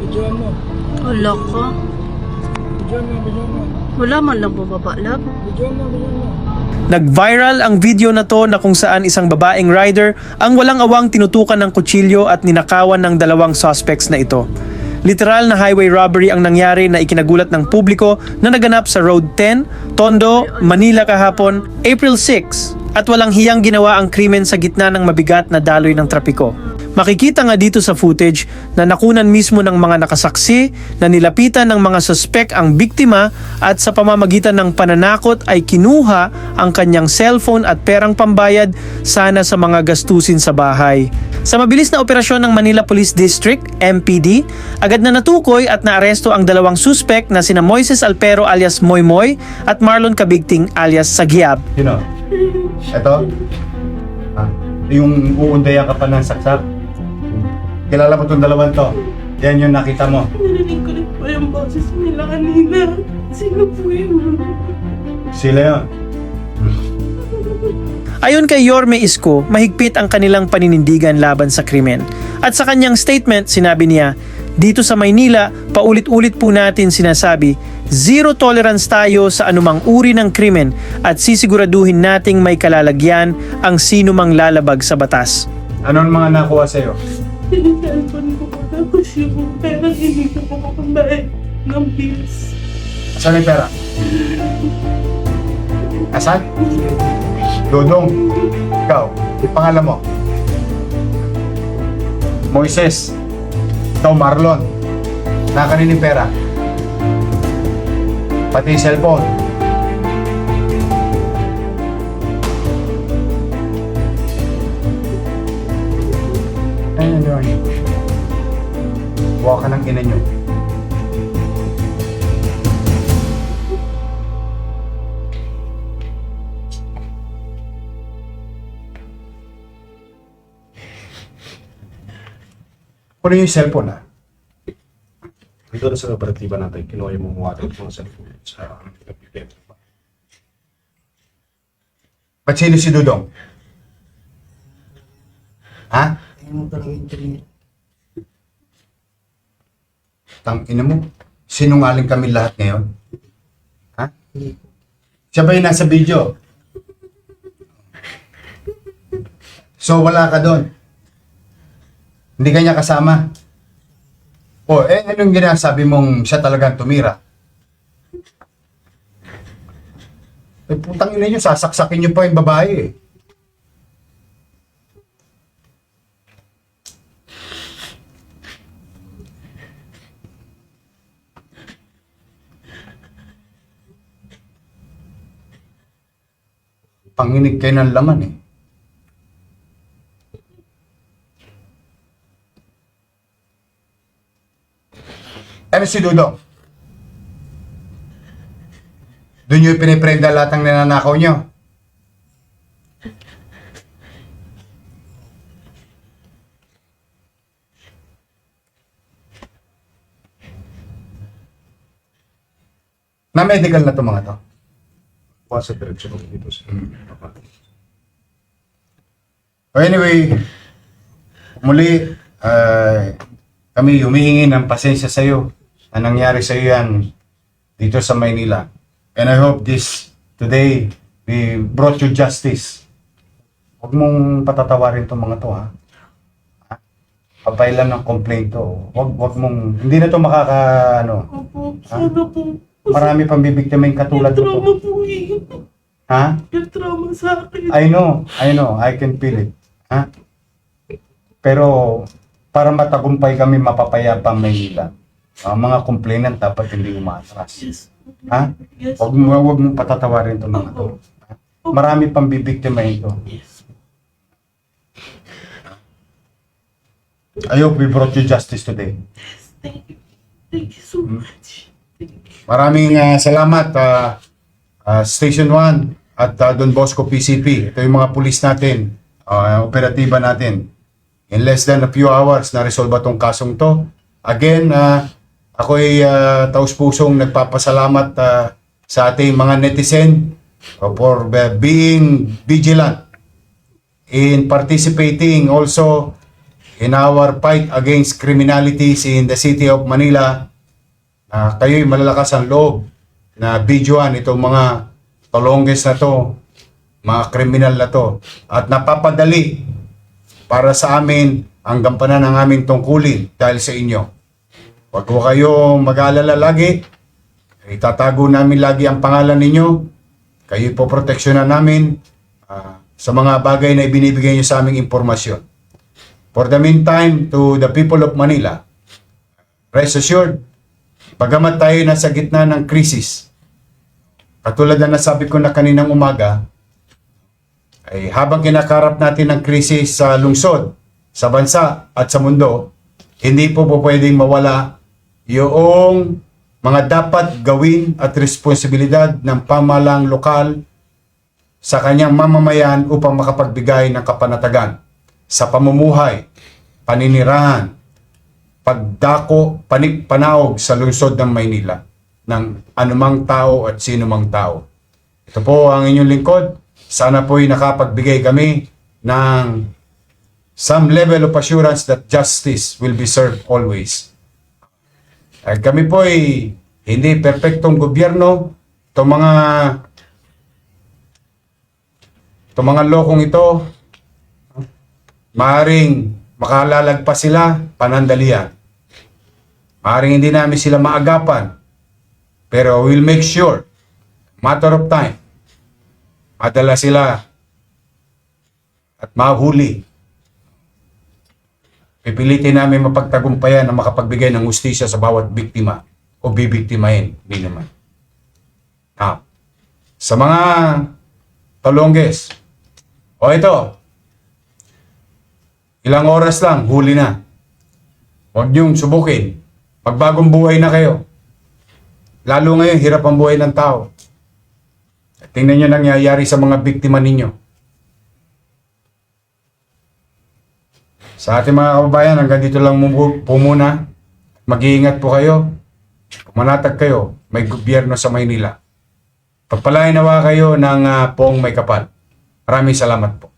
Videoan mo. Wala ka. Videoan mo. Wala man lang bumaba, lab. Videoan mo. Nag-viral ang video na to na kung saan isang babaeng rider ang walang awang tinutukan ng kutsilyo at ninakawan ng dalawang suspects na ito. Literal na highway robbery ang nangyari na ikinagulat ng publiko na naganap sa Road 10, Tondo, Manila kahapon, April 6 at walang hiyang ginawa ang krimen sa gitna ng mabigat na daloy ng trapiko. Makikita nga dito sa footage na nakunan mismo ng mga nakasaksi na nilapitan ng mga suspek ang biktima at sa pamamagitan ng pananakot ay kinuha ang kanyang cellphone at perang pambayad sana sa mga gastusin sa bahay. Sa mabilis na operasyon ng Manila Police District, MPD, agad na natukoy at naaresto ang dalawang suspek na sina Moises Alpero alias Moymoy at Marlon Cabigting alias Sagiab. Sino? Ito? Yung uundaya ka pa ng saksak? Kilala mo itong dalawang to? Yan yung nakita mo. Narinig ko rin po yung boses nila kanina. Sino po yun? Sila yun. Ayon kay Yorme Isko, mahigpit ang kanilang paninindigan laban sa krimen. At sa kanyang statement, sinabi niya, dito sa Maynila, paulit-ulit po natin sinasabi, zero tolerance tayo sa anumang uri ng krimen at sisiguraduhin nating may kalalagyan ang sino mang lalabag sa batas. Ano ang mga nakuha sa'yo? Cellphone ko po tapos yung pera hindi ko po pambayad ng bills. Asan yung pera? Asan? Dodong. Ikaw, yung pangalan mo? Moises. Ito, Marlon. Nakanin yung pera. Pati yung cellphone. Ayun yun. Buha ka ng ina nyo. Kunin yung cellphone ha. Dito na sa operatiba natin, kinuha yung mga cellphone sa pinag-pipit. Ba't sino si Dudong? Ha? Tang ina mo. Sinungaling kami lahat ngayon. Ha? Siya ba yung nasa video? So wala ka doon. Hindi ka niya kasama. O, anong ginasabi mong siya talagang tumira? Putang ina nyo, sasaksakin nyo pa yung babae eh. Panginig kayo ng laman eh. Ano si Dudong? Doon nyo piniprenda lahat ng nananakaw nyo? Na-medical na to mga to. Sa direksyon ko dito sa Anyway, muli, kami humihingi ng pasensya sa iyo na nangyari sa iyo yan dito sa Maynila. And I hope today, we brought you justice. Huwag mong patatawarin itong mga to, ha? Papailan ng complaint to. Huwag mong, hindi na to Opo, sana po. marami pang bibiktima yung katulad May mo trauma to. po eh. Ha? May trauma sa akin. I know, I can feel it. Ha? Pero, para matagumpay kami mapapayapang Maynila, ang mga complainant dapat hindi umatras. Yes. Ha? Yes. Huwag mo patatawarin itong mga to. Marami pang bibiktima ito. Yes. I hope we brought you justice today. Thank you. Thank you so much. Thank you. Maraming salamat, Station 1 at Don Bosco PCP. Ito yung mga pulis natin, operatiba natin. In less than a few hours, na-resolve itong kasong to. Again, ako'y taus-pusong nagpapasalamat sa ating mga netizen for being vigilant in participating also in our fight against criminalities in the city of Manila, kayo'y malalakas ang loob na videoan itong mga tolongges na to, mga kriminal na to, at napapadali para sa amin ang gampanan ng aming tungkulin dahil sa inyo. Huwag ko kayong mag-aalala lagi, itatago namin lagi ang pangalan ninyo, kayo po proteksyonan namin sa mga bagay na ibinibigay nyo sa aming impormasyon. For the meantime, to the people of Manila, rest assured, bagamat tayo nasa gitna ng krisis, katulad na nasabi ko na kaninang umaga, ay habang kinakarap natin ang krisis sa lungsod, sa bansa at sa mundo, hindi po pwedeng mawala yung mga dapat gawin at responsibilidad ng pamahalang lokal sa kanyang mamamayan upang makapagbigay ng kapanatagan sa pamumuhay, paninirahan, pagdako, panaog sa lungsod ng Maynila ng anumang tao at sino mang tao. Ito po ang inyong lingkod. Sana po'y nakapagbigay kami ng some level of assurance that justice will be served always. At kami po'y hindi perpektong gobyerno. Itong mga lokong ito, maaring makalalagpas sila, panandalian. Maaring hindi namin sila maagapan. Pero we'll make sure, matter of time, madala sila at mahuli. Pipilitin namin mapagtagumpayan na makapagbigay ng hustisya sa bawat biktima o bibiktimahin. Hindi naman. Sa mga tolongges, o ito, ilang oras lang, huli na. Huwag niyong subukin. Magbagong buhay na kayo. Lalo ngayon, hirap ang buhay ng tao. At tingnan niyo nangyayari sa mga biktima ninyo. Sa ating mga kababayan, hanggang dito lang po muna. Mag-iingat po kayo. Pumanatag kayo, may gobyerno sa Maynila. Pagpalain nawa kayo ng pong may kapal. Maraming salamat po.